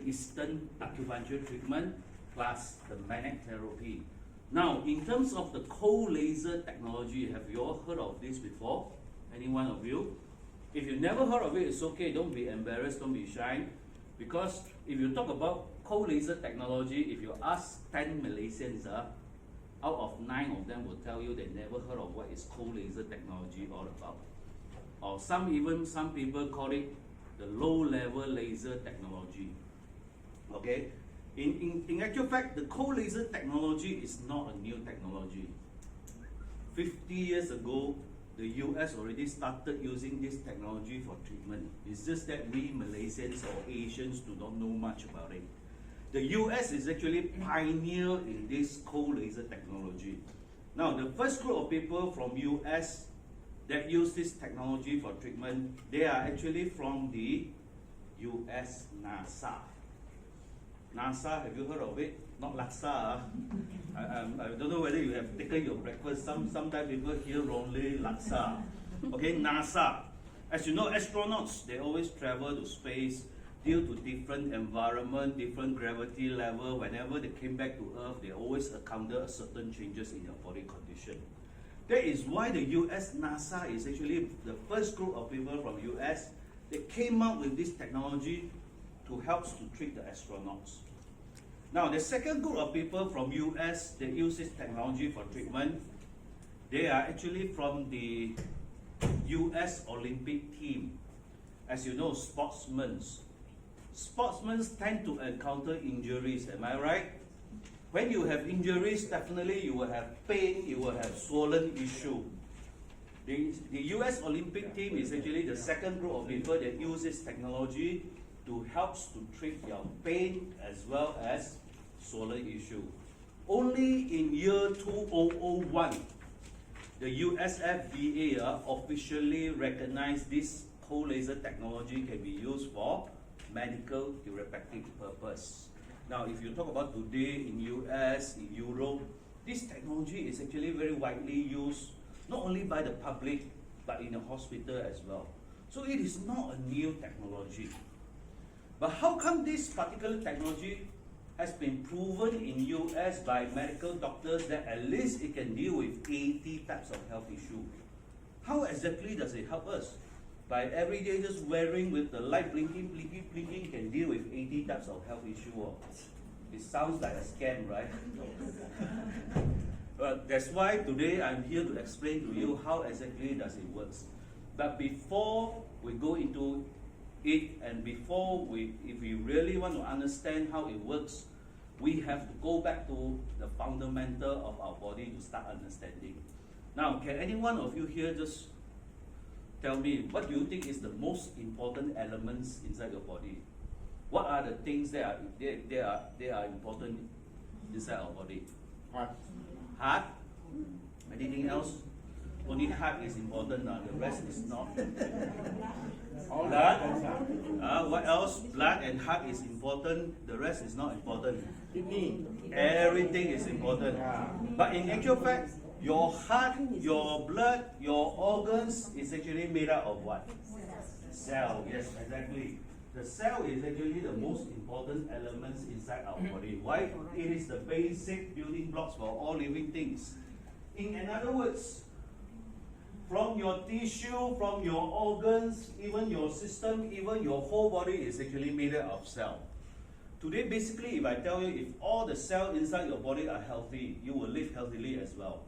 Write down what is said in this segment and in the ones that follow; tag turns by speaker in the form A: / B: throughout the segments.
A: Eastern acupuncture treatment plus the magnetic therapy. Now, in terms of the cold laser technology, have you all heard of this before? Any one of you? If you never heard of it, it's okay. Don't be embarrassed, don't be shy. Because if you talk about cold laser technology, if you ask 10 Malaysians, out of 9 of them will tell you they never heard of what is cold laser technology all about. Or some people call it the low-level laser technology. Okay? In actual fact, the cold laser technology is not a new technology. 50 years ago, the US already started using this technology for treatment. It's just that we Malaysians or Asians do not know much about it. The US is actually pioneer in this cold laser technology. Now, the first group of people from US that use this technology for treatment, they are actually from the US NASA. NASA, have you heard of it? Not laksa. I don't know whether you have taken your breakfast. Sometimes people hear wrongly laksa. Okay, NASA. As you know, astronauts, they always travel to space due to different environment, different gravity level. Whenever they came back to Earth, they always encounter certain changes in their body condition. That is why the US NASA is actually the first group of people from US that came up with this technology to help to treat the astronauts. Now, the second group of people from US that use this technology for treatment, they are actually from the US Olympic team. As you know, sportsmen tend to encounter injuries, am I right? When you have injuries, definitely you will have pain, you will have swollen issue. The US Olympic team is actually the second group of people that use this technology to help to treat your pain as well as swollen issue. Only in year 2001, the US FDA officially recognized this cold laser technology can be used for medical therapeutic purpose. Now, if you talk about today in US, in Europe, this technology is actually very widely used, not only by the public, but in the hospital as well. So it is not a new technology. But how come this particular technology has been proven in US by medical doctors that at least it can deal with 80 types of health issues? How exactly does it help us? By every day just wearing with the light blinking can deal with 80 types of health issues. It sounds like a scam, right? But that's why today I'm here to explain to you how exactly does it work. But before we go into it, and if we really want to understand how it works, we have to go back to the fundamental of our body to start understanding. Now, can any one of you here just tell me, what do you think is the most important elements inside your body? What are the things that are important inside our body? Heart? Anything else? Only heart is important, the rest is not. Blood? What else? Blood and heart is important, the rest is not important. Everything is important. But in actual fact, your heart, your blood, your organs is actually made up of what? Cell, yes, exactly. The cell is actually the most important elements inside our body. Why? It is the basic building blocks for all living things. In other words, from your tissue, from your organs, even your system, even your whole body is actually made up of cells. Today, basically, if I tell you if all the cells inside your body are healthy, you will live healthily as well.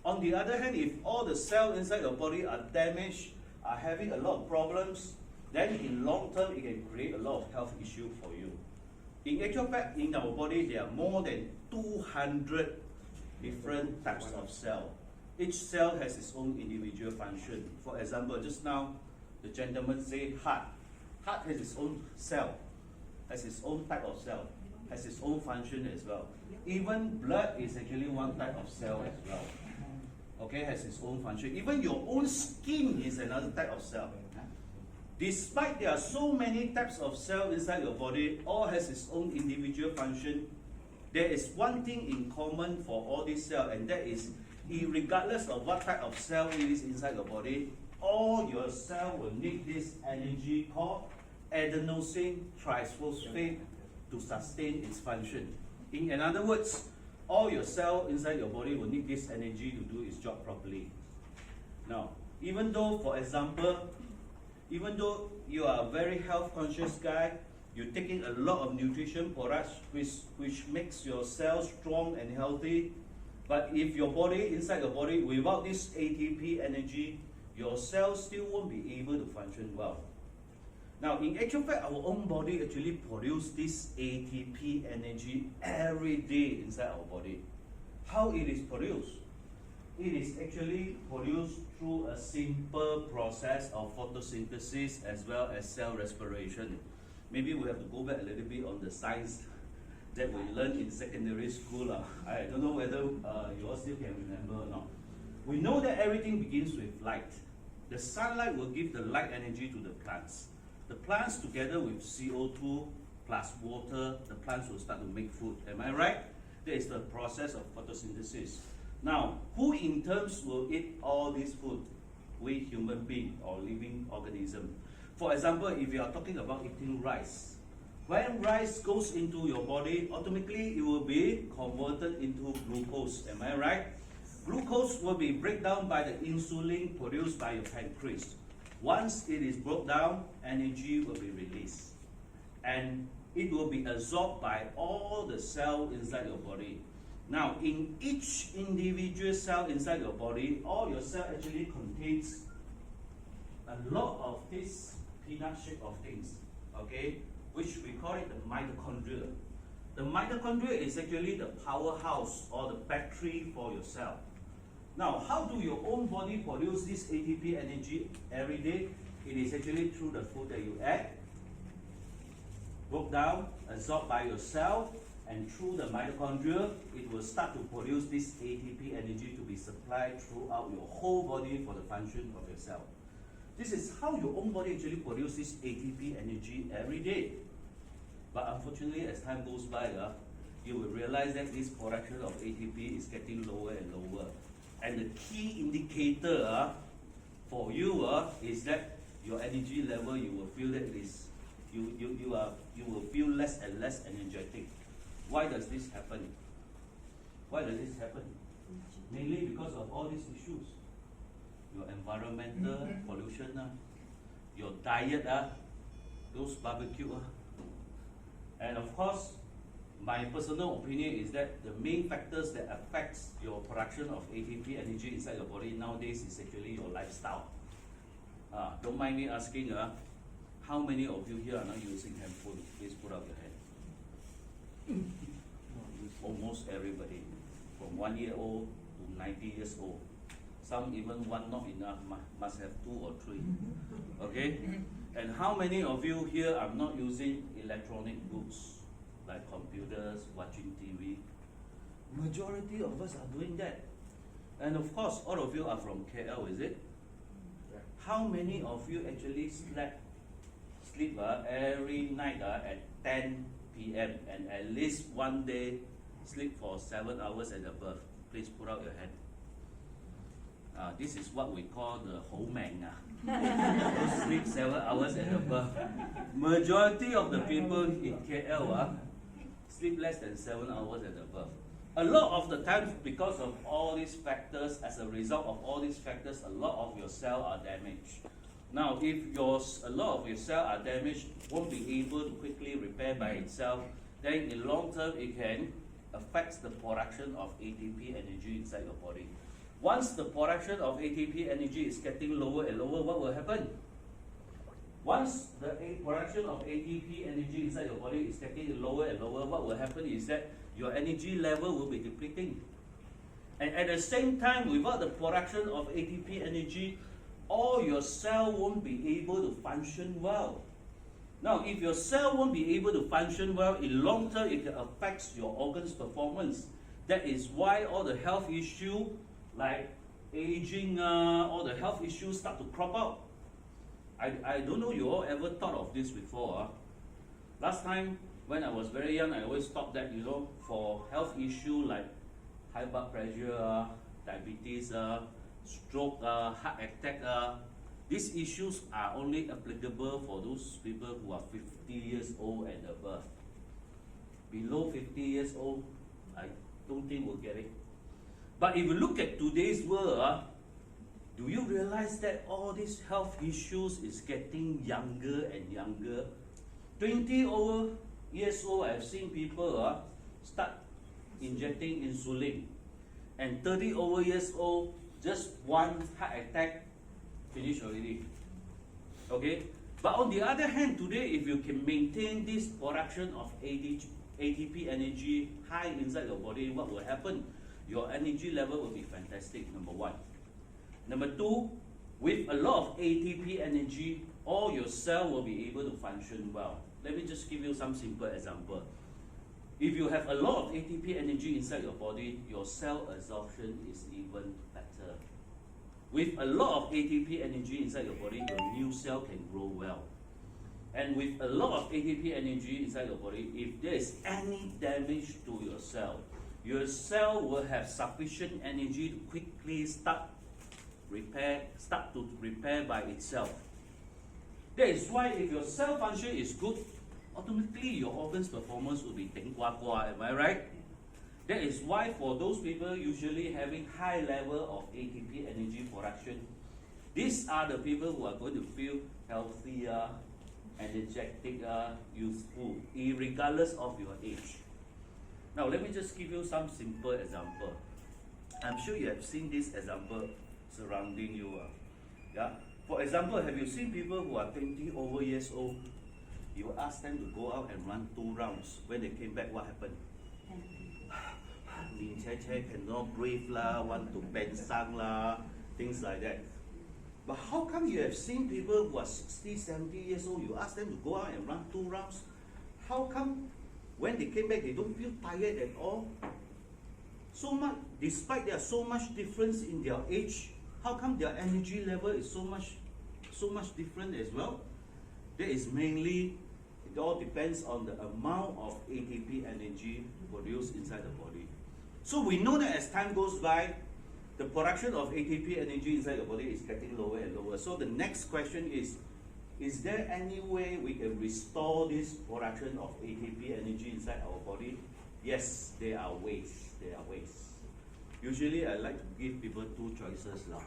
A: On the other hand, if all the cells inside your body are damaged, are having a lot of problems, then in long term, it can create a lot of health issues for you. In actual fact, in our body, there are more than 200 different types of cells. Each cell has its own individual function. For example, just now, the gentleman said heart. Heart has its own cell, has its own type of cell, has its own function as well. Even blood is actually one type of cell as well. Okay, has its own function. Even your own skin is another type of cell. Despite there are so many types of cells inside your body, all has its own individual function, there is one thing in common for all these cells, and that is, regardless of what type of cell it is inside your body, all your cells will need this energy called adenosine triphosphate to sustain its function. In other words, all your cells inside your body will need this energy to do its job properly. Now, even though, for example, even though you are a very health conscious guy, you're taking a lot of nutrition products which makes your cells strong and healthy, but if your body, inside your body, without this ATP energy, your cells still won't be able to function well. Now, in actual fact, our own body actually produces this ATP energy every day inside our body. How it is produced? It is actually produced through a simple process of photosynthesis as well as cell respiration. Maybe we have to go back a little bit on the science that we learned in secondary school. I don't know whether you all still can remember or not. We know that everything begins with light. The sunlight will give the light energy to the plants. The plants, together with CO2 plus water, the plants will start to make food. Am I right? That is the process of photosynthesis. Now, who in terms will eat all this food? We human beings or living organism. For example, if you are talking about eating rice, when rice goes into your body, automatically it will be converted into glucose. Am I right? Glucose will be break down by the insulin produced by your pancreas. Once it is broke down, energy will be released. And it will be absorbed by all the cells inside your body. Now, in each individual cell inside your body, all your cell actually contains a lot of this peanut shape of things, okay, which we call it the mitochondria. The mitochondria is actually the powerhouse or the battery for your cell. Now, how do your own body produce this ATP energy every day? It is actually through the food that you ate, broke down, absorbed by your cell, and through the mitochondria, it will start to produce this ATP energy to be supplied throughout your whole body for the function of your cell. This is how your own body actually produces ATP energy every day. But unfortunately, as time goes by, you will realize that this production of ATP is getting lower and lower. And the key indicator for you is that your energy level, you will feel that it is, you will feel less and less energetic. Why does this happen? Why does this happen? Mainly because of all these issues. Your environmental pollution, your diet, those barbecue. And of course, my personal opinion is that the main factors that affects your production of ATP energy inside your body nowadays is actually your lifestyle. Don't mind me asking, how many of you here are not using handphone? Please put up your hand. Almost everybody, from 1 year old to 90 years old. Some even one not enough, must have 2 or 3. Okay? And how many of you here are not using electronic goods like computers, watching TV? Majority of us are doing that. And of course, all of you are from KL, is it? Yeah. How many of you actually sleep every night at 10 p.m. and at least one day sleep for 7 hours and above? Please put out your hand. This is what we call the whole man. Those sleep 7 hours and above. Majority of the people in KL sleep less than 7 hours and above. A lot of the times, because of all these factors, as a result of all these factors, a lot of your cells are damaged. Now, if a lot of your cells are damaged, won't be able to quickly repair by itself, then in the long term, it can affect the production of ATP energy inside your body. Once the production of ATP energy is getting lower and lower, what will happen? Once the production of ATP energy inside your body is getting lower and lower, what will happen is that your energy level will be depleting. And at the same time, without the production of ATP energy, all your cell won't be able to function well. Now, if your cell won't be able to function well, in long term, it can affect your organs' performance. That is why all the health issues like aging, all the health issues start to crop up. I don't know you all ever thought of this before. Last time, when I was very young, I always thought that, for health issue like high blood pressure, diabetes, stroke, heart attack, these issues are only applicable for those people who are 50 years old and above. below 50 years old, I don't think we'll get it. But if you look at today's world, do you realize that all these health issues is getting younger and younger? 20 years old, I've seen people start injecting insulin. And 30 years old, just one heart attack, finish already. Okay? But on the other hand, today, if you can maintain this production of ATP energy high inside your body, what will happen? Your energy level will be fantastic, number one. Number two, with a lot of ATP energy, all your cell will be able to function well. Let me just give you some simple example. If you have a lot of ATP energy inside your body, your cell absorption is even better. With a lot of ATP energy inside your body, your new cell can grow well. And with a lot of ATP energy inside your body, if there is any damage to your cell will have sufficient energy to quickly start to repair by itself. That is why if your cell function is good, automatically your organs performance will be teng gua gua, am I right? That is why for those people usually having high level of ATP energy production, these are the people who are going to feel healthier, energetic, useful, regardless of your age. Now let me just give you some simple example. I'm sure you have seen this example surrounding you. Yeah. For example, have you seen people who are 20 years old? You ask them to go out and run 2 rounds. When they came back, what happened? Cannot breathe lah, want to bend sang lah, things like that. But how come you have seen people who are 60, 70 years old, you ask them to go out and run 2 rounds? How come when they came back, they don't feel tired at all? So much, despite there are so much difference in their age, how come their energy level is so much different as well? That is mainly, it all depends on the amount of ATP energy produced inside the body. So we know that as time goes by, the production of ATP energy inside your body is getting lower and lower. So the next question is there any way we can restore this production of ATP energy inside our body? Yes, there are ways. Usually I like to give people 2 choices lah.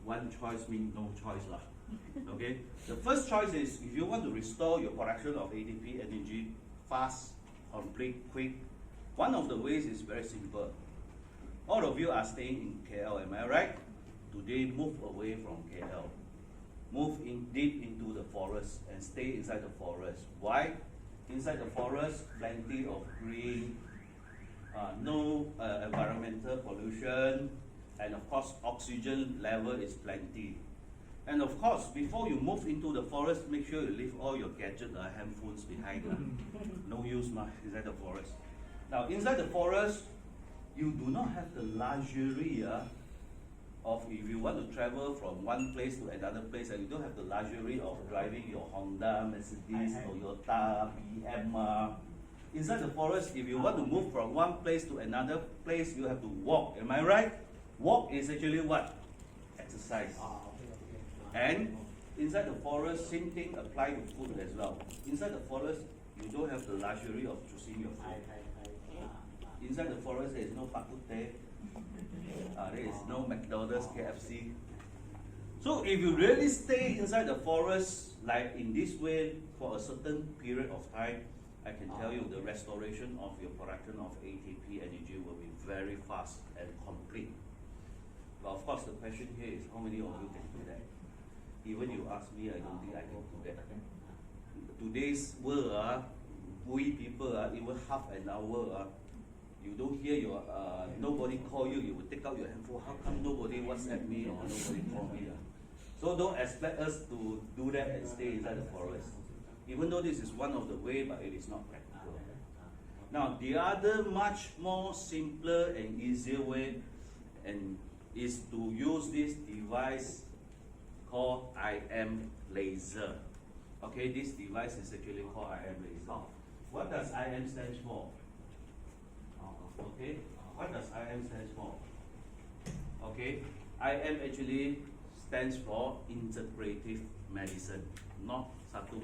A: One choice means no choice lah. Okay? The first choice is if you want to restore your production of ATP energy fast, complete, quick, one of the ways is very simple. All of you are staying in KL, am I right? Today move away from KL. Move in deep into the forest and stay inside the forest. Why? Inside the forest, plenty of green, no environmental pollution, and of course oxygen level is plenty. And of course, before you move into the forest, make sure you leave all your gadgets, handphones behind. No use inside the forest. Now inside the forest, you do not have the luxury of if you want to travel from one place to another place, and you don't have the luxury of driving your Honda, Mercedes, Toyota, BM. Inside the forest, if you want to move from one place to another place, you have to walk. Am I right? Walk is actually what? Exercise. And inside the forest, same thing apply to food as well. Inside the forest, you don't have the luxury of choosing your food. Inside the forest, there is no Bak Kut Teh, there is no McDonald's, KFC. So if you really stay inside the forest, like in this way, for a certain period of time, I can tell you the restoration of your production of ATP energy will be very fast and complete. But of course, the question here is how many of you can do that? Even you ask me, I don't think I can do that. Today's world, we people, even half an hour, you don't hear your, nobody call you, you will take out your handphone. How come nobody WhatsApp me or nobody call me? So don't expect us to do that and stay inside the forest. Even though this is one of the way, but it is not practical. Now, the other much more simpler and easier way and is to use this device called IM laser. Okay, this device is actually called IM laser. What does IM stand for? Okay, what does IM stand for? Okay, IM actually stands for integrative medicine, not satu